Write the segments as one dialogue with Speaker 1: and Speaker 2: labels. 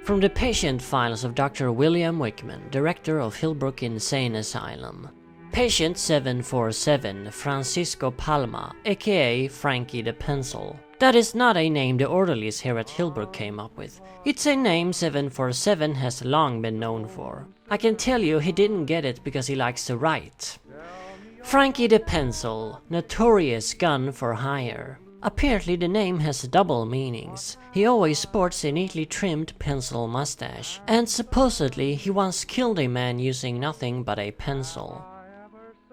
Speaker 1: From the patient files of Dr. William Wickman, director of Hillbrook Insane Asylum. Patient 747 Francisco Palma, aka Frankie the Pencil. That is not a name the orderlies here at Hillbrook came up with. It's a name 747 has long been known for. I can tell you he didn't get it because he likes to write. Frankie the Pencil, notorious gun for hire. Apparently the name has double meanings. He always sports a neatly trimmed pencil mustache, and supposedly he once killed a man using nothing but a pencil.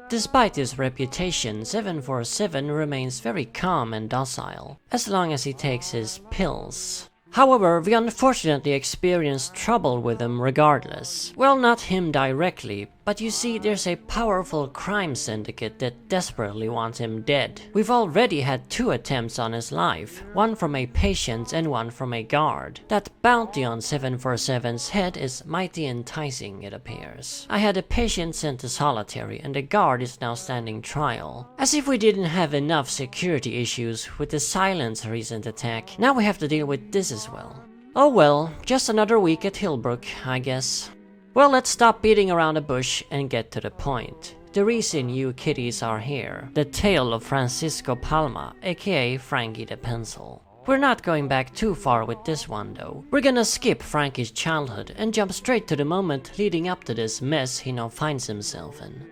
Speaker 1: Despite his reputation, 747 remains very calm and docile, as long as he takes his pills. However, we unfortunately experienced trouble with him regardless. Well, not him directly, but you see, there's a powerful crime syndicate that desperately wants him dead. We've already had 2 attempts on his life, one from a patient and one from a guard. That bounty on 747's head is mighty enticing, it appears. I had a patient sent to solitary, and the guard is now standing trial. As if we didn't have enough security issues with the Silent's recent attack, now we have to deal with this as well. Oh well, just another week at Hillbrook, I guess. Well, let's stop beating around the bush and get to the point. The reason you kiddies are here. The tale of Francisco Palma, aka Frankie the Pencil. We're not going back too far with this one though. We're gonna skip Frankie's childhood and jump straight to the moment leading up to this mess he now finds himself in.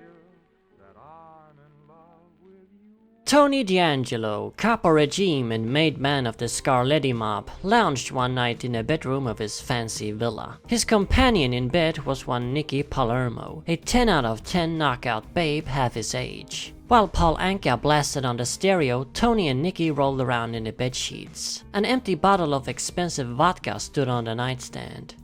Speaker 1: Tony D'Angelo, capo regime and made man of the Scarletti mob, lounged one night in the bedroom of his fancy villa. His companion in bed was one Nicky Palermo, a 10 out of 10 knockout babe half his age. While Paul Anka blasted on the stereo, Tony and Nicky rolled around in the bedsheets. An empty bottle of expensive vodka stood on the nightstand.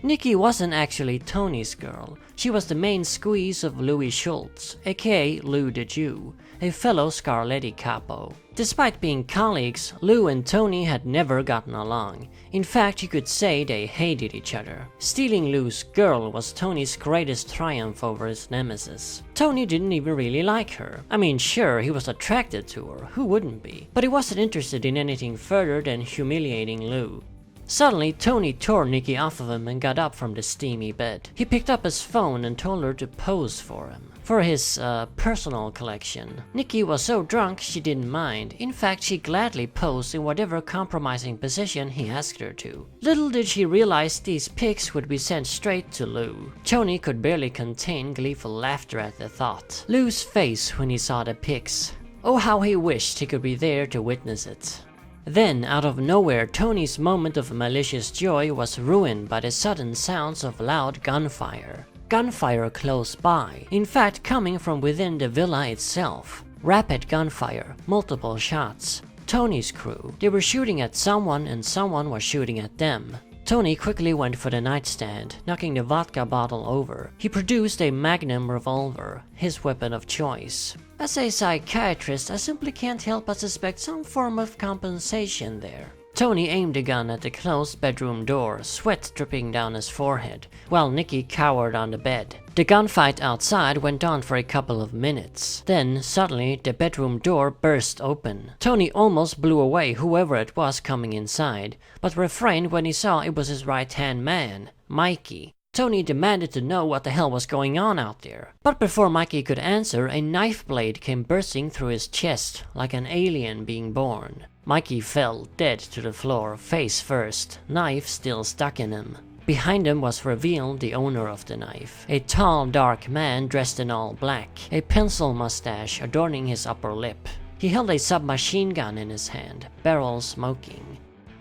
Speaker 1: Nicky wasn't actually Tony's girl. She was the main squeeze of Louis Schultz, aka Lou the Jew, a fellow Scarletti capo. Despite being colleagues, Lou and Tony had never gotten along. In fact, you could say they hated each other. Stealing Lou's girl was Tony's greatest triumph over his nemesis. Tony didn't even really like her. I mean, sure, he was attracted to her, who wouldn't be? But he wasn't interested in anything further than humiliating Lou. Suddenly, Tony tore Nicky off of him and got up from the steamy bed. He picked up his phone and told her to pose for him. For his, personal collection. Nicky was so drunk she didn't mind. In fact, she gladly posed in whatever compromising position he asked her to. Little did she realize these pics would be sent straight to Lou. Tony could barely contain gleeful laughter at the thought. Lou's face when he saw the pics. Oh, how he wished he could be there to witness it. Then, out of nowhere, Tony's moment of malicious joy was ruined by the sudden sounds of loud gunfire. Gunfire close by, in fact coming from within the villa itself. Rapid gunfire, multiple shots. Tony's crew, they were shooting at someone and someone was shooting at them. Tony quickly went for the nightstand, knocking the vodka bottle over. He produced a Magnum revolver, his weapon of choice. As a psychiatrist, I simply can't help but suspect some form of compensation there. Tony aimed the gun at the closed bedroom door, sweat dripping down his forehead, while Nicky cowered on the bed. The gunfight outside went on for a couple of minutes. Then, suddenly, the bedroom door burst open. Tony almost blew away whoever it was coming inside, but refrained when he saw it was his right-hand man, Mikey. Tony demanded to know what the hell was going on out there. But before Mikey could answer, a knife blade came bursting through his chest, like an alien being born. Mikey fell dead to the floor, face first, knife still stuck in him. Behind him was revealed the owner of the knife. A tall, dark man dressed in all black, a pencil mustache adorning his upper lip. He held a submachine gun in his hand, barrel smoking.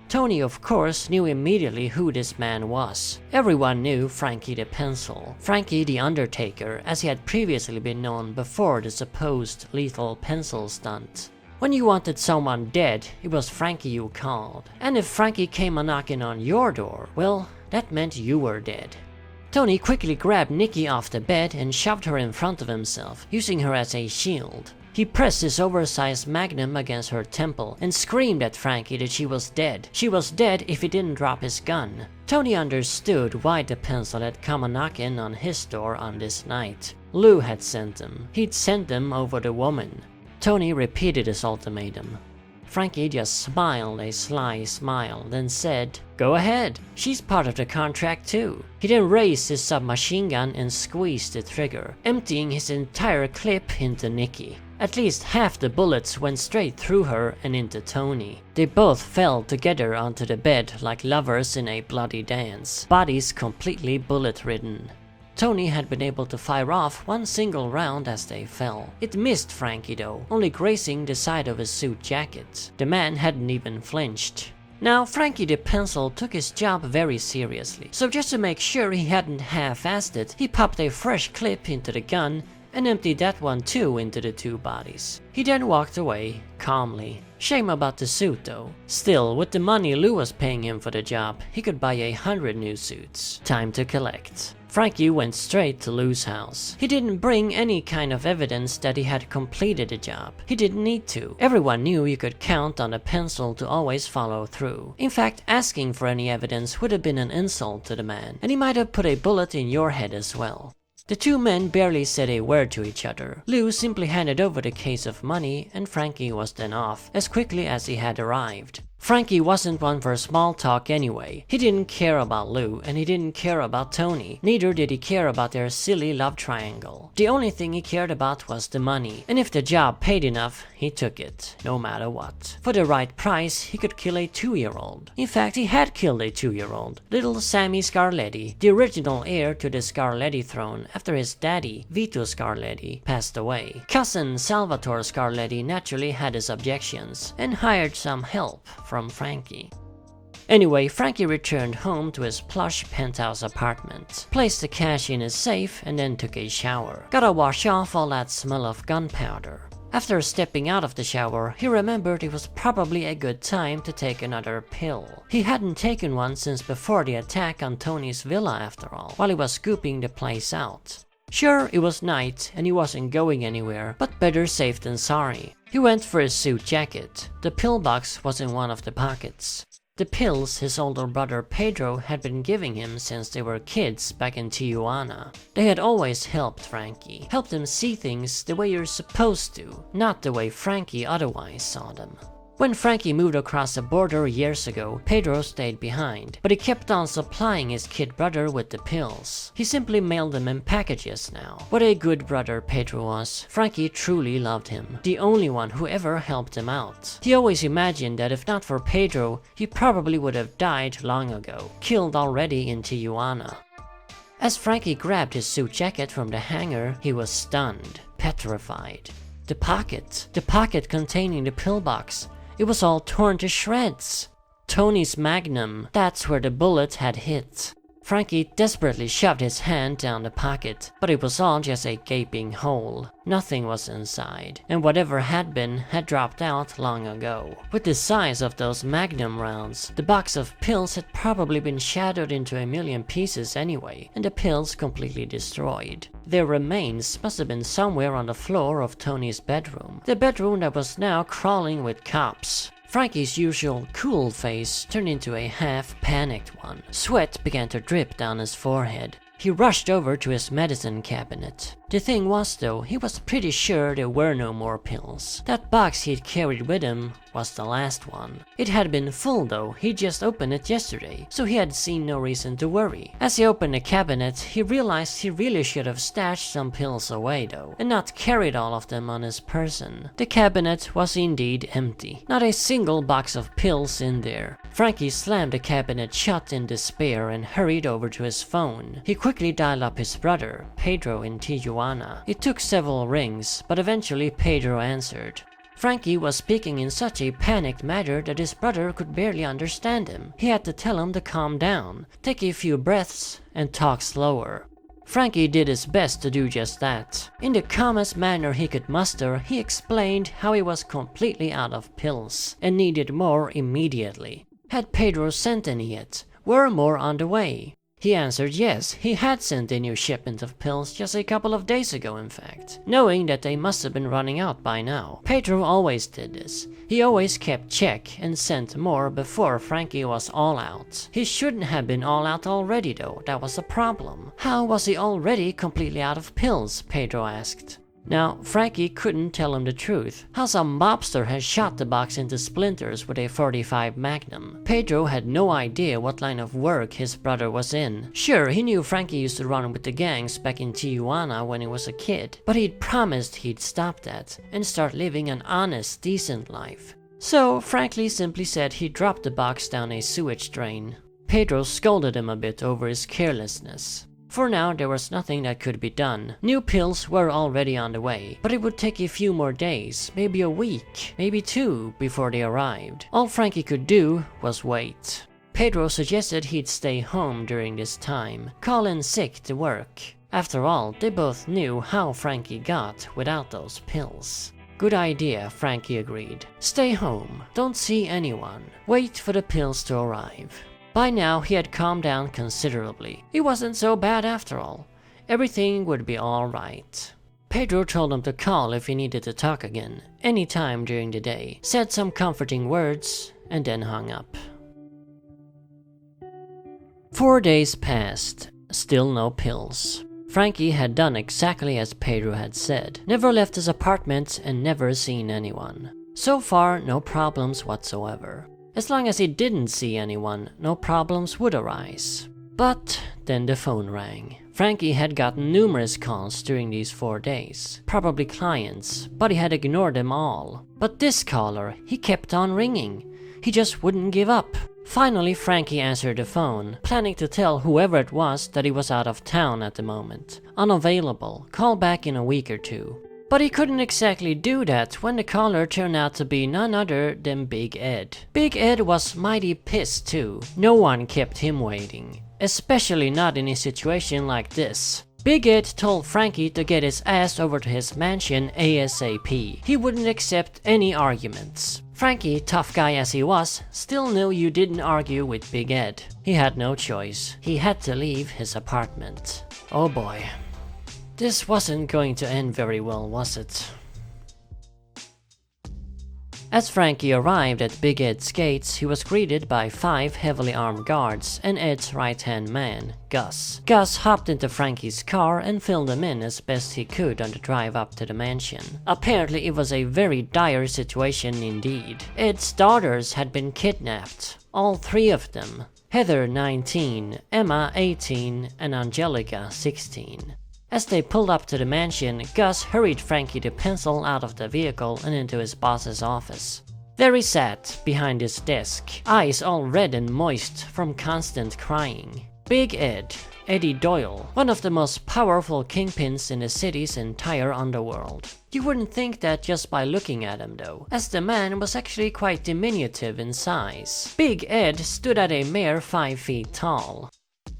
Speaker 1: Tony, of course, knew immediately who this man was. Everyone knew Frankie the Pencil, Frankie the Undertaker, as he had previously been known before the supposed lethal pencil stunt. When you wanted someone dead, it was Frankie you called. And if Frankie came a-knocking on your door, well, that meant you were dead. Tony quickly grabbed Nicky off the bed and shoved her in front of himself, using her as a shield. He pressed his oversized magnum against her temple and screamed at Frankie that she was dead. She was dead if he didn't drop his gun. Tony understood why the pencil had come a-knocking on his door on this night. Lou had sent them. He'd sent them over the woman. Tony repeated his ultimatum. Frankie just smiled a sly smile, then said, "Go ahead, she's part of the contract too." He then raised his submachine gun and squeezed the trigger, emptying his entire clip into Nikki. At least half the bullets went straight through her and into Tony. They both fell together onto the bed like lovers in a bloody dance, bodies completely bullet-ridden. Tony had been able to fire off one single round as they fell. It missed Frankie though, only grazing the side of his suit jacket. The man hadn't even flinched. Now, Frankie the Pencil took his job very seriously, so just to make sure he hadn't half-assed it, he popped a fresh clip into the gun and emptied that one too into the two bodies. He then walked away, calmly. Shame about the suit though. Still, with the money Lou was paying him for the job, he could buy 100 new suits. Time to collect. Frankie went straight to Lou's house. He didn't bring any kind of evidence that he had completed the job. He didn't need to. Everyone knew you could count on the Pencil to always follow through. In fact, asking for any evidence would have been an insult to the man, and he might have put a bullet in your head as well. The two men barely said a word to each other. Lou simply handed over the case of money and Frankie was then off, as quickly as he had arrived. Frankie wasn't one for small talk anyway. He didn't care about Lou and he didn't care about Tony. Neither did he care about their silly love triangle. The only thing he cared about was the money, and if the job paid enough, he took it, no matter what. For the right price, he could kill a 2-year-old. In fact, he had killed a 2-year-old, little Sammy Scarletti, the original heir to the Scarletti throne after his daddy, Vito Scarletti, passed away. Cousin Salvatore Scarletti naturally had his objections and hired some help from Frankie. Anyway, Frankie returned home to his plush penthouse apartment, placed the cash in his safe, and then took a shower. Gotta wash off all that smell of gunpowder. After stepping out of the shower, he remembered it was probably a good time to take another pill. He hadn't taken one since before the attack on Tony's villa after all, while he was scooping the place out. Sure, it was night and he wasn't going anywhere, but better safe than sorry. He went for his suit jacket. The pill box was in one of the pockets. The pills his older brother Pedro had been giving him since they were kids back in Tijuana. They had always helped Frankie, helped him see things the way you're supposed to, not the way Frankie otherwise saw them. When Frankie moved across the border years ago, Pedro stayed behind, but he kept on supplying his kid brother with the pills. He simply mailed them in packages now. What a good brother Pedro was. Frankie truly loved him, the only one who ever helped him out. He always imagined that if not for Pedro, he probably would have died long ago, killed already in Tijuana. As Frankie grabbed his suit jacket from the hanger, he was stunned, petrified. The pocket containing the pill box, it was all torn to shreds. Tony's magnum, that's where the bullet had hit. Frankie desperately shoved his hand down the pocket, but it was all just a gaping hole. Nothing was inside, and whatever had been had dropped out long ago. With the size of those magnum rounds, the box of pills had probably been shattered into a million pieces anyway, and the pills completely destroyed. Their remains must have been somewhere on the floor of Tony's bedroom, the bedroom that was now crawling with cops. Frankie's usual cool face turned into a half-panicked one. Sweat began to drip down his forehead. He rushed over to his medicine cabinet. The thing was though, he was pretty sure there were no more pills. That box he'd carried with him was the last one. It had been full though, he just opened it yesterday, so he had seen no reason to worry. As he opened the cabinet, he realized he really should have stashed some pills away though, and not carried all of them on his person. The cabinet was indeed empty. Not a single box of pills in there. Frankie slammed the cabinet shut in despair and hurried over to his phone. He quickly dialed up his brother, Pedro in Tijuana. It took several rings, but eventually Pedro answered. Frankie was speaking in such a panicked manner that his brother could barely understand him. He had to tell him to calm down, take a few breaths, and talk slower. Frankie did his best to do just that. In the calmest manner he could muster, he explained how he was completely out of pills and needed more immediately. Had Pedro sent any yet? Were more on the way? He answered yes, he had sent a new shipment of pills just a couple of days ago in fact, knowing that they must have been running out by now. Pedro always did this. He always kept check and sent more before Frankie was all out. He shouldn't have been all out already though, that was a problem. How was he already completely out of pills? Pedro asked. Now, Frankie couldn't tell him the truth, how some mobster had shot the box into splinters with a .45 Magnum. Pedro had no idea what line of work his brother was in. Sure, he knew Frankie used to run with the gangs back in Tijuana when he was a kid, but he'd promised he'd stop that and start living an honest, decent life. So, Frankie simply said he dropped the box down a sewage drain. Pedro scolded him a bit over his carelessness. For now, there was nothing that could be done. New pills were already on the way, but it would take a few more days, maybe a week, maybe 2, before they arrived. All Frankie could do was wait. Pedro suggested he'd stay home during this time, call in sick to work. After all, they both knew how Frankie got without those pills. Good idea, Frankie agreed. Stay home, don't see anyone, wait for the pills to arrive. By now, he had calmed down considerably. He wasn't so bad after all. Everything would be alright. Pedro told him to call if he needed to talk again, any time during the day, said some comforting words, and then hung up. 4 days passed, still no pills. Frankie had done exactly as Pedro had said, never left his apartment and never seen anyone. So far, no problems whatsoever. As long as he didn't see anyone, no problems would arise. But then the phone rang. Frankie had gotten numerous calls during these 4 days, probably clients, but he had ignored them all. But this caller, he kept on ringing. He just wouldn't give up. Finally, Frankie answered the phone, planning to tell whoever it was that he was out of town at the moment, unavailable, call back in a week or 2. But he couldn't exactly do that when the caller turned out to be none other than Big Ed. Big Ed was mighty pissed too. No one kept him waiting, especially not in a situation like this. Big Ed told Frankie to get his ass over to his mansion ASAP. He wouldn't accept any arguments. Frankie, tough guy as he was, still knew you didn't argue with Big Ed. He had no choice. He had to leave his apartment. Oh boy. This wasn't going to end very well, was it? As Frankie arrived at Big Ed's gates, he was greeted by 5 heavily armed guards and Ed's right-hand man, Gus. Gus hopped into Frankie's car and filled him in as best he could on the drive up to the mansion. Apparently it was a very dire situation indeed. Ed's daughters had been kidnapped, all 3 of them. Heather, 19, Emma, 18, and Angelica, 16. As they pulled up to the mansion, Gus hurried Frankie the pencil out of the vehicle and into his boss's office. There he sat, behind his desk, eyes all red and moist from constant crying. Big Ed, Eddie Doyle, one of the most powerful kingpins in the city's entire underworld. You wouldn't think that just by looking at him though, as the man was actually quite diminutive in size. Big Ed stood at a mere 5 feet tall.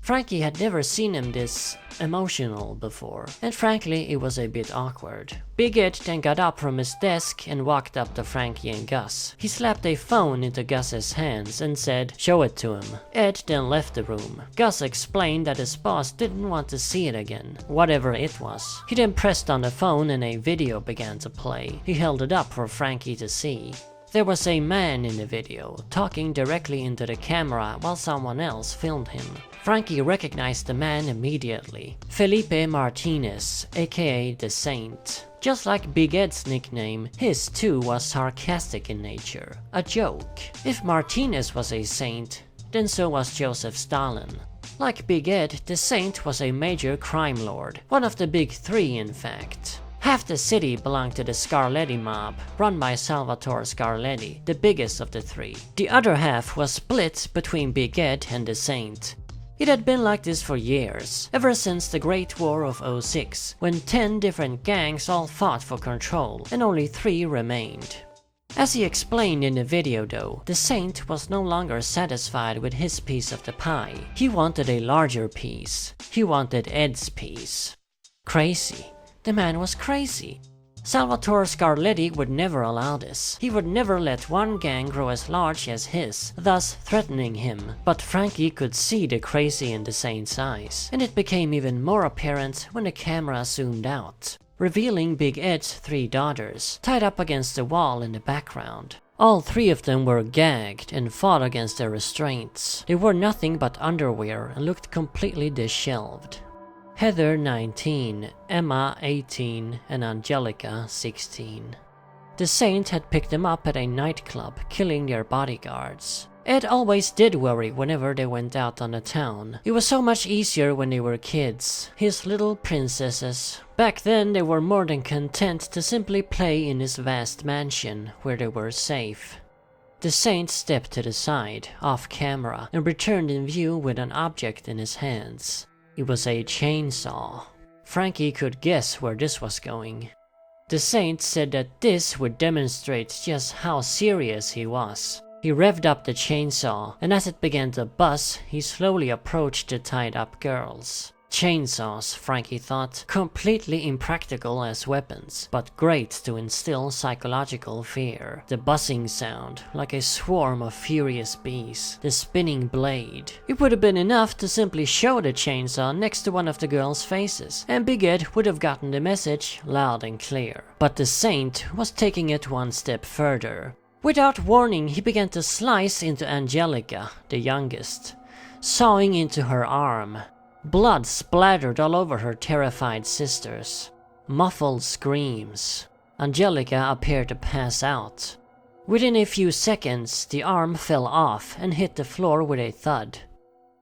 Speaker 1: Frankie had never seen him this emotional before, and frankly it was a bit awkward. Big Ed then got up from his desk and walked up to Frankie and Gus. He slapped a phone into Gus's hands and said, "Show it to him." Ed then left the room. Gus explained that his boss didn't want to see it again, whatever it was. He then pressed on the phone and a video began to play. He held it up for Frankie to see. There was a man in the video, talking directly into the camera while someone else filmed him. Frankie recognized the man immediately. Felipe Martinez, aka The Saint. Just like Big Ed's nickname, his too was sarcastic in nature, a joke. If Martinez was a saint, then so was Joseph Stalin. Like Big Ed, The Saint was a major crime lord, one of the big 3 in fact. Half the city belonged to the Scarletti mob, run by Salvatore Scarletti, the biggest of the 3. The other half was split between Big Ed and The Saint. It had been like this for years, ever since the Great War of '06, when 10 different gangs all fought for control, and only 3 remained. As he explained in the video though, The Saint was no longer satisfied with his piece of the pie. He wanted a larger piece. He wanted Ed's piece. Crazy. The man was crazy. Salvatore Scarletti would never allow this. He would never let one gang grow as large as his, thus threatening him. But Frankie could see the crazy in The Saint's eyes, and it became even more apparent when the camera zoomed out, revealing Big Ed's 3 daughters, tied up against the wall in the background. All 3 of them were gagged and fought against their restraints. They wore nothing but underwear and looked completely disheveled. Heather 19, Emma 18, and Angelica 16. The Saint had picked them up at a nightclub, killing their bodyguards. Ed always did worry whenever they went out on the town. It was so much easier when they were kids, his little princesses. Back then they were more than content to simply play in his vast mansion, where they were safe. The Saint stepped to the side, off camera, and returned in view with an object in his hands. It was a chainsaw. Frankie could guess where this was going. The Saint said that this would demonstrate just how serious he was. He revved up the chainsaw, and as it began to buzz, he slowly approached the tied-up girls. Chainsaws, Frankie thought, completely impractical as weapons, but great to instill psychological fear. The buzzing sound, like a swarm of furious bees, the spinning blade. It would have been enough to simply show the chainsaw next to one of the girls' faces, and Big Ed would have gotten the message loud and clear. But the Saint was taking it one step further. Without warning, he began to slice into Angelica, the youngest, sawing into her arm. Blood splattered all over her terrified sisters. Muffled screams. Angelica appeared to pass out. Within a few seconds, the arm fell off and hit the floor with a thud.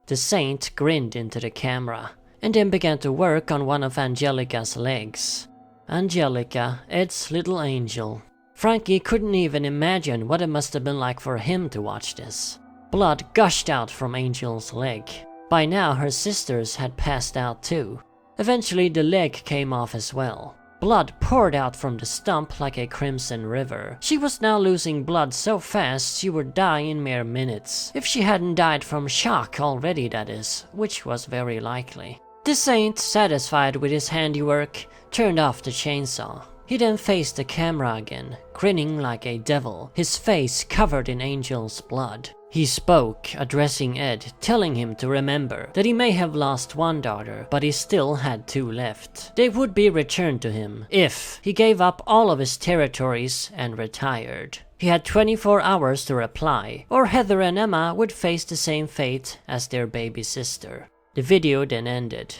Speaker 1: The Saint grinned into the camera, and then began to work on one of Angelica's legs. Angelica, Ed's little angel. Frankie couldn't even imagine what it must have been like for him to watch this. Blood gushed out from Angel's leg. By now her sisters had passed out too. Eventually the leg came off as well. Blood poured out from the stump like a crimson river. She was now losing blood so fast she would die in mere minutes. If she hadn't died from shock already, that is, which was very likely. The Saint, satisfied with his handiwork, turned off the chainsaw. He then faced the camera again, grinning like a devil, his face covered in Angel's blood. He spoke, addressing Ed, telling him to remember that he may have lost one daughter, but he still had two left. They would be returned to him if he gave up all of his territories and retired. He had 24 hours to reply, or Heather and Emma would face the same fate as their baby sister. The video then ended.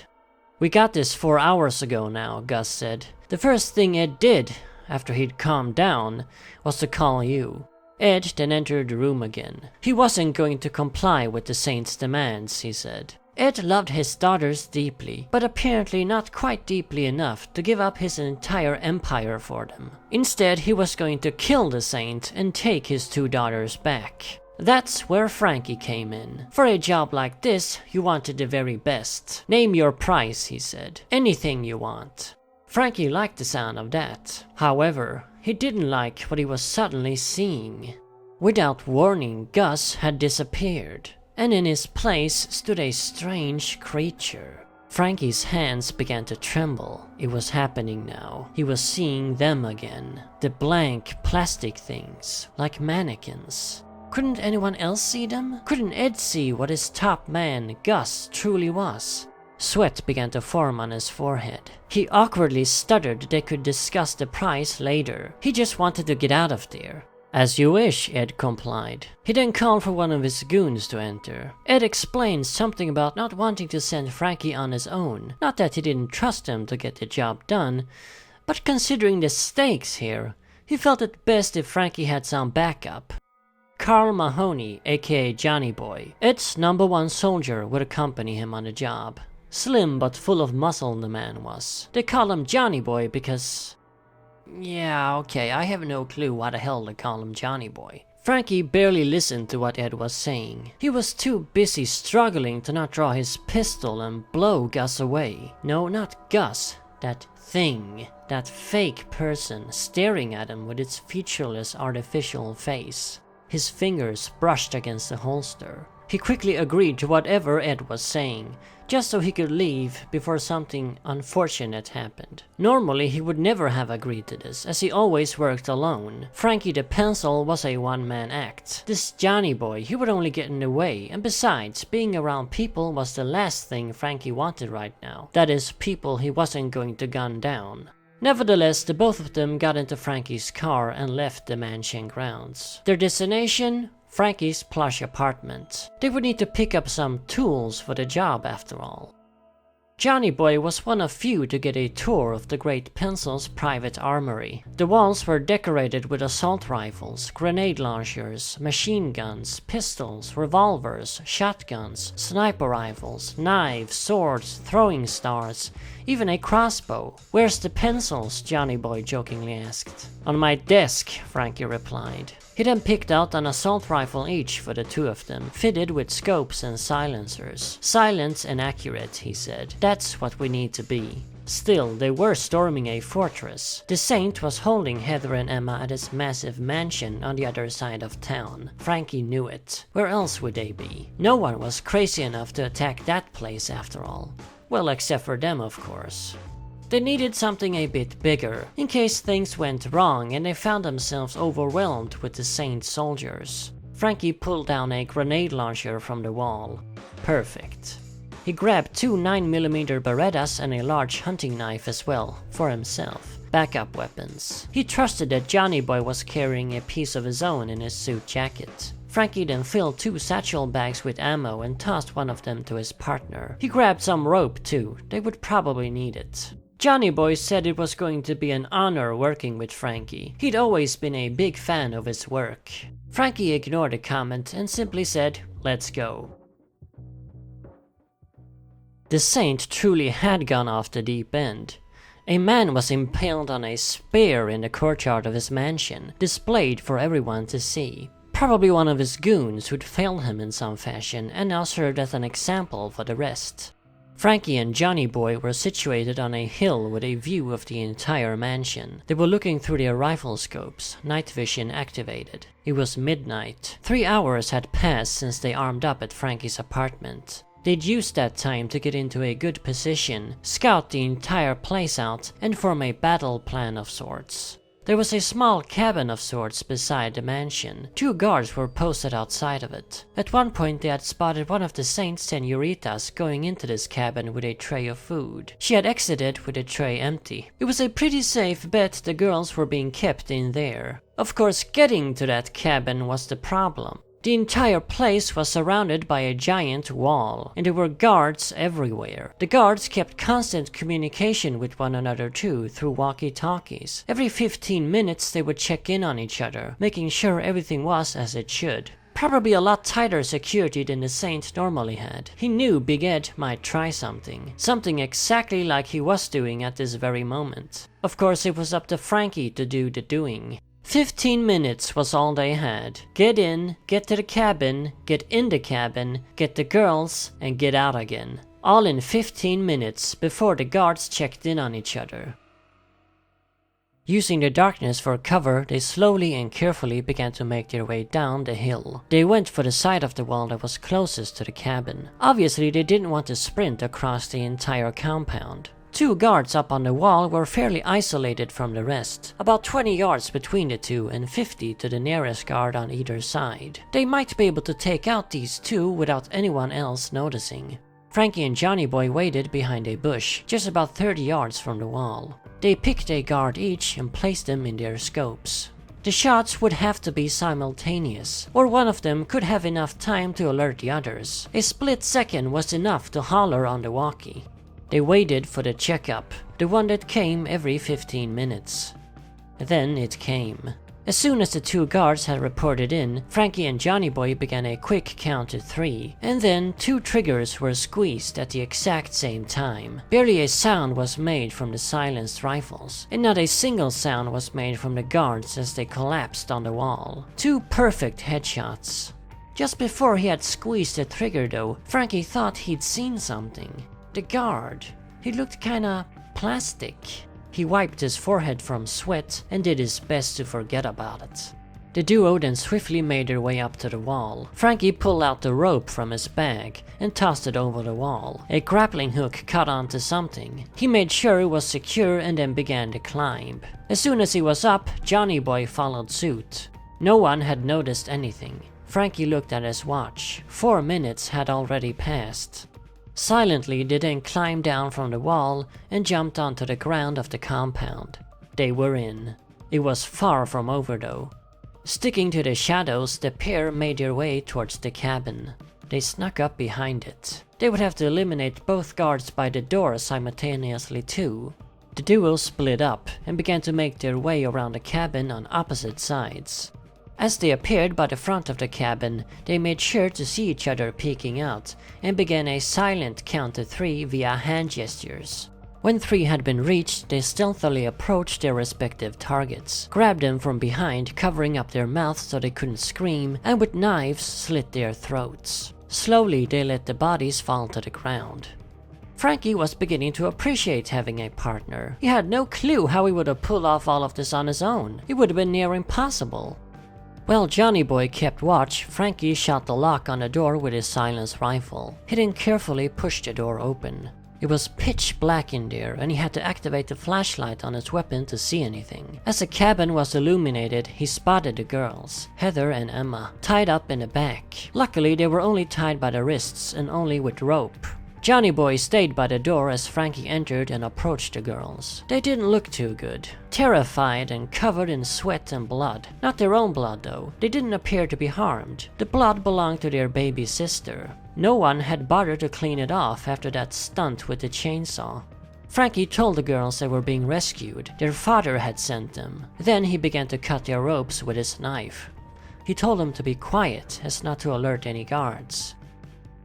Speaker 1: "We got this 4 hours ago now," Gus said. "The first thing Ed did, after he'd calmed down, was to call you." Ed then entered the room again. He wasn't going to comply with the Saint's demands, he said. Ed loved his daughters deeply, but apparently not quite deeply enough to give up his entire empire for them. Instead, he was going to kill the Saint and take his two daughters back. That's where Frankie came in. For a job like this, you wanted the very best. "Name your price," he said. "Anything you want." Frankie liked the sound of that. However, he didn't like what he was suddenly seeing. Without warning, Gus had disappeared, and in his place stood a strange creature. Frankie's hands began to tremble. It was happening now. He was seeing them again. The blank, plastic things, like mannequins. Couldn't anyone else see them? Couldn't Ed see what his top man, Gus, truly was? Sweat began to form on his forehead. He awkwardly stuttered they could discuss the price later. He just wanted to get out of there. "As you wish," Ed complied. He then called for one of his goons to enter. Ed explained something about not wanting to send Frankie on his own. Not that he didn't trust him to get the job done, but considering the stakes here, he felt it best if Frankie had some backup. Carl Mahoney, aka Johnny Boy, Ed's #1 soldier, would accompany him on the job. Slim but full of muscle the man was. They call him Johnny Boy because... yeah, okay, I have no clue why the hell they call him Johnny Boy. Frankie barely listened to what Ed was saying. He was too busy struggling to not draw his pistol and blow Gus away. No, not Gus. That thing. That fake person staring at him with its featureless artificial face. His fingers brushed against the holster. He quickly agreed to whatever Ed was saying, just so he could leave before something unfortunate happened. Normally he would never have agreed to this, as he always worked alone. Frankie the Pencil was a one-man act. This Johnny Boy, he would only get in the way, and besides, being around people was the last thing Frankie wanted right now. That is, people he wasn't going to gun down. Nevertheless, the both of them got into Frankie's car and left the mansion grounds. Their destination? Frankie's plush apartment. They would need to pick up some tools for the job after all. Johnny Boy was one of few to get a tour of the Great Pencil's private armory. The walls were decorated with assault rifles, grenade launchers, machine guns, pistols, revolvers, shotguns, sniper rifles, knives, swords, throwing stars, even a crossbow. "Where's the pencils?" Johnny Boy jokingly asked. "On my desk," Frankie replied. He then picked out an assault rifle each for the two of them, fitted with scopes and silencers. "Silent and accurate," he said. "That's what we need to be." Still, they were storming a fortress. The Saint was holding Heather and Emma at his massive mansion on the other side of town. Frankie knew it. Where else would they be? No one was crazy enough to attack that place after all. Well, except for them, of course. They needed something a bit bigger, in case things went wrong and they found themselves overwhelmed with the Saint soldiers. Frankie pulled down a grenade launcher from the wall. Perfect. He grabbed two 9mm Berettas and a large hunting knife as well, for himself. Backup weapons. He trusted that Johnny Boy was carrying a piece of his own in his suit jacket. Frankie then filled two satchel bags with ammo and tossed one of them to his partner. He grabbed some rope too, they would probably need it. Johnny Boy said it was going to be an honor working with Frankie. He'd always been a big fan of his work. Frankie ignored the comment and simply said, "Let's go." The Saint truly had gone off the deep end. A man was impaled on a spear in the courtyard of his mansion, displayed for everyone to see. Probably one of his goons who'd failed him in some fashion and now served as an example for the rest. Frankie and Johnny Boy were situated on a hill with a view of the entire mansion. They were looking through their rifle scopes, night vision activated. It was midnight. 3 hours had passed since they armed up at Frankie's apartment. They'd used that time to get into a good position, scout the entire place out, and form a battle plan of sorts. There was a small cabin of sorts beside the mansion. 2 guards were posted outside of it. At one point they had spotted one of the Saint's senoritas going into this cabin with a tray of food. She had exited with the tray empty. It was a pretty safe bet the girls were being kept in there. Of course, getting to that cabin was the problem. The entire place was surrounded by a giant wall, and there were guards everywhere. The guards kept constant communication with one another too, through walkie-talkies. Every 15 minutes they would check in on each other, making sure everything was as it should. Probably a lot tighter security than the Saint normally had. He knew Big Ed might try something exactly like he was doing at this very moment. Of course, it was up to Frankie to do the doing. 15 minutes was all they had. Get in, get to the cabin, get in the cabin, get the girls, and get out again. All in 15 minutes before the guards checked in on each other. Using the darkness for cover, they slowly and carefully began to make their way down the hill. They went for the side of the wall that was closest to the cabin. Obviously, they didn't want to sprint across the entire compound. 2 guards up on the wall were fairly isolated from the rest, about 20 yards between the two and 50 to the nearest guard on either side. They might be able to take out these 2 without anyone else noticing. Frankie and Johnny Boy waited behind a bush, just about 30 yards from the wall. They picked a guard each and placed them in their scopes. The shots would have to be simultaneous, or one of them could have enough time to alert the others. A split second was enough to holler on the walkie. They waited for the checkup, the one that came every 15 minutes. Then it came. As soon as the 2 guards had reported in, Frankie and Johnny Boy began a quick count to 3, and then 2 triggers were squeezed at the exact same time. Barely a sound was made from the silenced rifles, and not a single sound was made from the guards as they collapsed on the wall. 2 perfect headshots. Just before he had squeezed the trigger though, Frankie thought he'd seen something. The guard. He looked kinda plastic. He wiped his forehead from sweat and did his best to forget about it. The duo then swiftly made their way up to the wall. Frankie pulled out the rope from his bag and tossed it over the wall. A grappling hook caught onto something. He made sure it was secure and then began to climb. As soon as he was up, Johnny Boy followed suit. No one had noticed anything. Frankie looked at his watch. 4 minutes had already passed. Silently, they then climbed down from the wall and jumped onto the ground of the compound. They were in. It was far from over though. Sticking to the shadows, the pair made their way towards the cabin. They snuck up behind it. They would have to eliminate both guards by the door simultaneously too. The duo split up and began to make their way around the cabin on opposite sides. As they appeared by the front of the cabin, they made sure to see each other peeking out and began a silent count to 3 via hand gestures. When 3 had been reached, they stealthily approached their respective targets, grabbed them from behind, covering up their mouths so they couldn't scream, and with knives slit their throats. Slowly, they let the bodies fall to the ground. Frankie was beginning to appreciate having a partner. He had no clue how he would have pulled off all of this on his own. It would have been near impossible. While Johnny Boy kept watch, Frankie shot the lock on the door with his silenced rifle. He then carefully pushed the door open. It was pitch black in there, and he had to activate the flashlight on his weapon to see anything. As the cabin was illuminated, he spotted the girls, Heather and Emma, tied up in the back. Luckily, they were only tied by the wrists and only with rope. Johnny Boy stayed by the door as Frankie entered and approached the girls. They didn't look too good. Terrified and covered in sweat and blood. Not their own blood though. They didn't appear to be harmed. The blood belonged to their baby sister. No one had bothered to clean it off after that stunt with the chainsaw. Frankie told the girls they were being rescued. Their father had sent them. Then he began to cut their ropes with his knife. He told them to be quiet as not to alert any guards.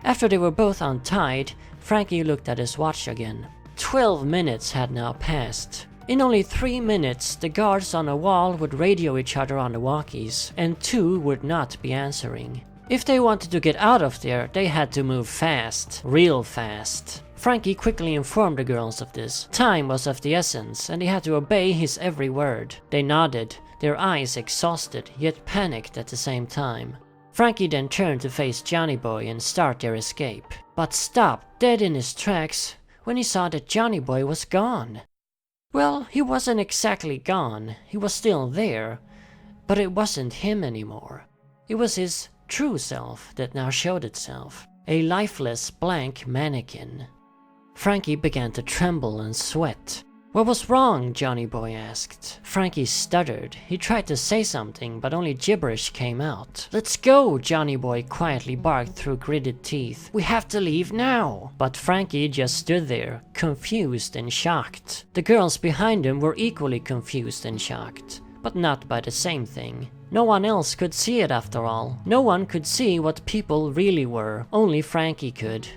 Speaker 1: After they were both untied, Frankie looked at his watch again. 12 minutes had now passed. In only 3 minutes, the guards on the wall would radio each other on the walkies, and 2 would not be answering. If they wanted to get out of there, they had to move fast. Real fast. Frankie quickly informed the girls of this. Time was of the essence, and they had to obey his every word. They nodded, their eyes exhausted, yet panicked at the same time. Frankie then turned to face Johnny Boy and start their escape, but stopped dead in his tracks when he saw that Johnny Boy was gone. Well, he wasn't exactly gone, he was still there, but it wasn't him anymore. It was his true self that now showed itself, a lifeless, blank mannequin. Frankie began to tremble and sweat. "What was wrong?" Johnny Boy asked. Frankie stuttered. He tried to say something, but only gibberish came out. "Let's go," Johnny Boy quietly barked through gritted teeth. "We have to leave now." But Frankie just stood there, confused and shocked. The girls behind him were equally confused and shocked, but not by the same thing. No one else could see it after all. No one could see what people really were. Only Frankie could.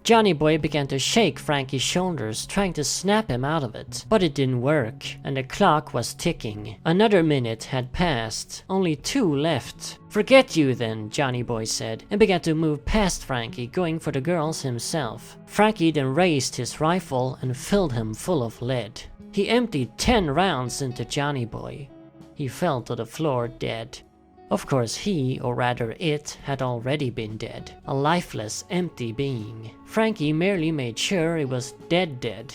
Speaker 1: Johnny Boy began to shake Frankie's shoulders, trying to snap him out of it. But it didn't work, and the clock was ticking. Another minute had passed. Only 2 left. "Forget you then," Johnny Boy said, and began to move past Frankie, going for the girls himself. Frankie then raised his rifle and filled him full of lead. He emptied 10 rounds into Johnny Boy. He fell to the floor dead. Of course he, or rather it, had already been dead. A lifeless, empty being. Frankie merely made sure it was dead.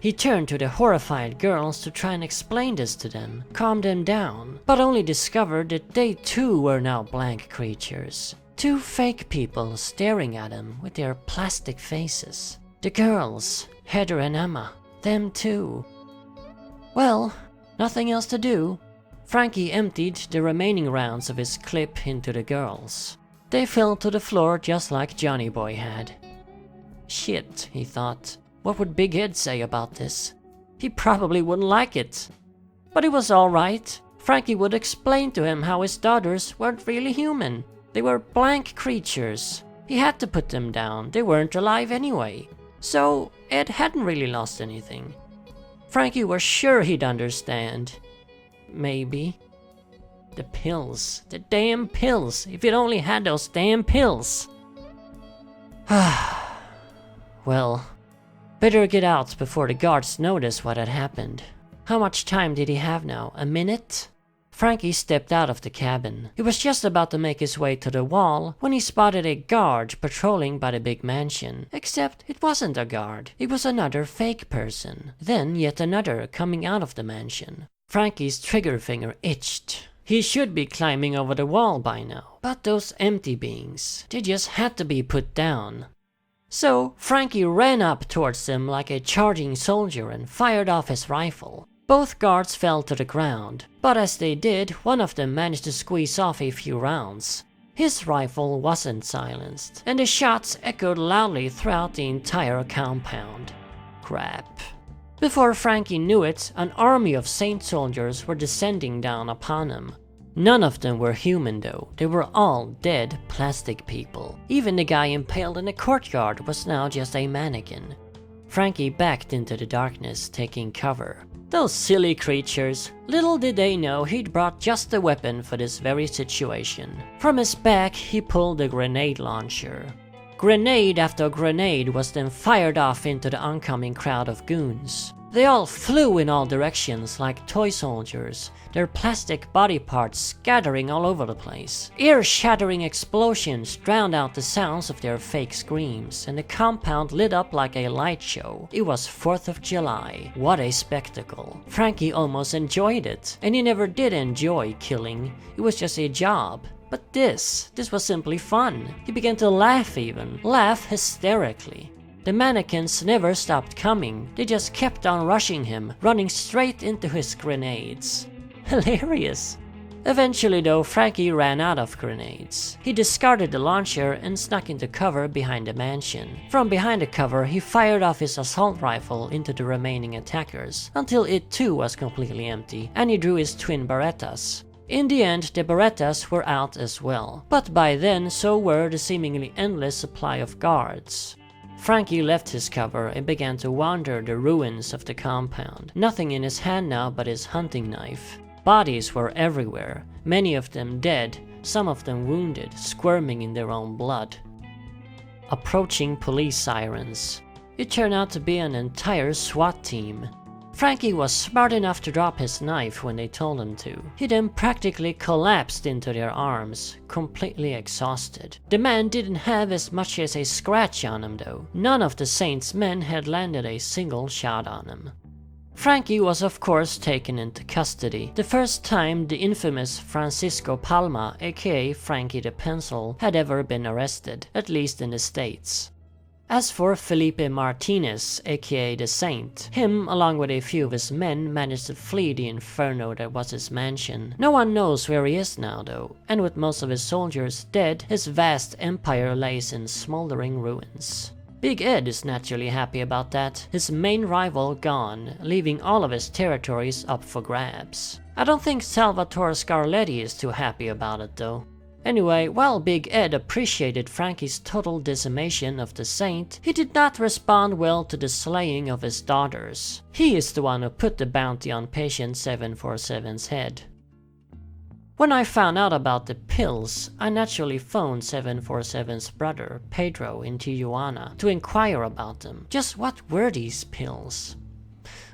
Speaker 1: He turned to the horrified girls to try and explain this to them, calm them down, but only discovered that they too were now blank creatures. 2 fake people staring at him with their plastic faces. The girls, Heather and Emma, them too. Well, nothing else to do. Frankie emptied the remaining rounds of his clip into the girls. They fell to the floor just like Johnny Boy had. Shit, he thought. What would Big Ed say about this? He probably wouldn't like it. But it was alright. Frankie would explain to him how his daughters weren't really human. They were blank creatures. He had to put them down. They weren't alive anyway. So Ed hadn't really lost anything. Frankie was sure he'd understand. Maybe. The pills. The damn pills. If he'd only had those damn pills. Well, better get out before the guards notice what had happened. How much time did he have now? A minute? Frankie stepped out of the cabin. He was just about to make his way to the wall when he spotted a guard patrolling by the big mansion. Except it wasn't a guard. It was another fake person. Then yet another coming out of the mansion. Frankie's trigger finger itched. He should be climbing over the wall by now. But those empty beings, they just had to be put down. So Frankie ran up towards them like a charging soldier and fired off his rifle. Both guards fell to the ground, but as they did, one of them managed to squeeze off a few rounds. His rifle wasn't silenced, and the shots echoed loudly throughout the entire compound. Crap. Before Frankie knew it, an army of Saint soldiers were descending down upon him. None of them were human though, they were all dead plastic people. Even the guy impaled in the courtyard was now just a mannequin. Frankie backed into the darkness, taking cover. Those silly creatures, little did they know he'd brought just the weapon for this very situation. From his back he pulled a grenade launcher. Grenade after grenade was then fired off into the oncoming crowd of goons. They all flew in all directions like toy soldiers, their plastic body parts scattering all over the place. Ear-shattering explosions drowned out the sounds of their fake screams, and the compound lit up like a light show. It was 4th of July. What a spectacle. Frankie almost enjoyed it, and he never did enjoy killing. It was just a job. But this was simply fun. He began to laugh even. Laugh hysterically. The mannequins never stopped coming, they just kept on rushing him, running straight into his grenades. Hilarious! Eventually though, Frankie ran out of grenades. He discarded the launcher and snuck into cover behind the mansion. From behind the cover, he fired off his assault rifle into the remaining attackers, until it too was completely empty, and he drew his twin Berettas. In the end, the Berettas were out as well, but by then so were the seemingly endless supply of guards. Frankie left his cover and began to wander the ruins of the compound, nothing in his hand now but his hunting knife. Bodies were everywhere, many of them dead, some of them wounded, squirming in their own blood. Approaching police sirens. It turned out to be an entire SWAT team. Frankie was smart enough to drop his knife when they told him to. He then practically collapsed into their arms, completely exhausted. The man didn't have as much as a scratch on him though. None of the Saints' men had landed a single shot on him. Frankie was of course taken into custody, the first time the infamous Francisco Palma, aka Frankie the Pencil, had ever been arrested, at least in the States. As for Felipe Martinez, aka the Saint, him along with a few of his men managed to flee the inferno that was his mansion. No one knows where he is now though, and with most of his soldiers dead, his vast empire lays in smoldering ruins. Big Ed is naturally happy about that, his main rival gone, leaving all of his territories up for grabs. I don't think Salvatore Scarletti is too happy about it though. Anyway, while Big Ed appreciated Frankie's total decimation of the Saint, he did not respond well to the slaying of his daughters. He is the one who put the bounty on patient 747's head. When I found out about the pills, I naturally phoned 747's brother, Pedro, in Tijuana to inquire about them. Just what were these pills?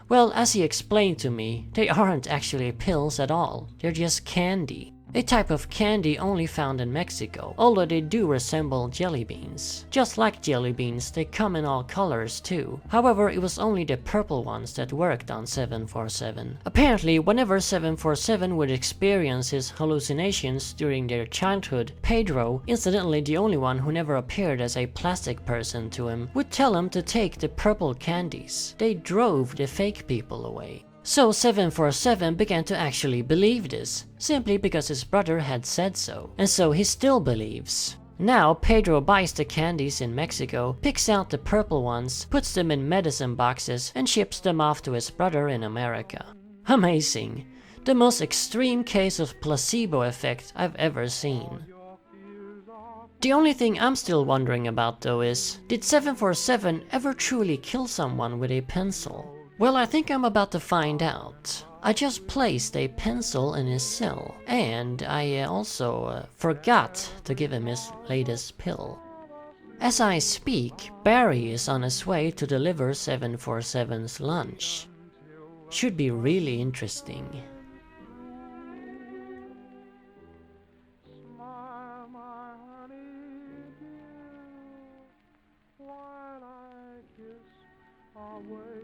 Speaker 1: Well, as he explained to me, they aren't actually pills at all, they're just candy. A type of candy only found in Mexico, although they do resemble jelly beans. Just like jelly beans, they come in all colors too. However, it was only the purple ones that worked on 747. Apparently, whenever 747 would experience his hallucinations during their childhood, Pedro, incidentally the only one who never appeared as a plastic person to him, would tell him to take the purple candies. They drove the fake people away. So 747 began to actually believe this, simply because his brother had said so, and so he still believes. Now Pedro buys the candies in Mexico, picks out the purple ones, puts them in medicine boxes, and ships them off to his brother in America. Amazing. The most extreme case of placebo effect I've ever seen. The only thing I'm still wondering about though is, did 747 ever truly kill someone with a pencil? Well, I think I'm about to find out. I just placed a pencil in his cell, and I also forgot to give him his latest pill. As I speak, Barry is on his way to deliver 747's lunch. Should be really interesting.
Speaker 2: Away.